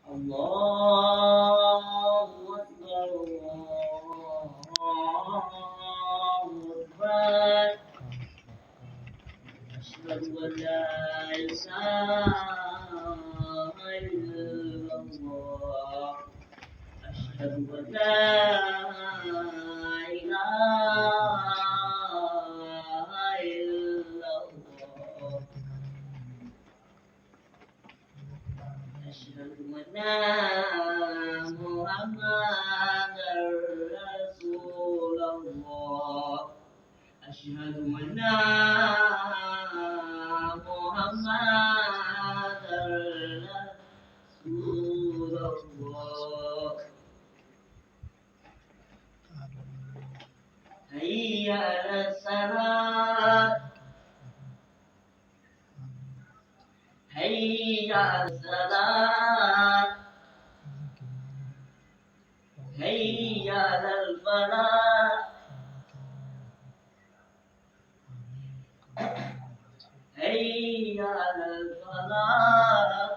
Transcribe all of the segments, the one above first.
الله أكبر الله أكبر أشهد أن لا إله إلا الله أشهد أن لا إله إلا الله أشهد أن محمدا رسول الله أشهد أن محمدا رسول الله حي على الصلاة حي على الصلاة حي على الفلاح حي على الفلاح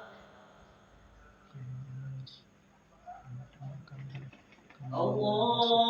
الله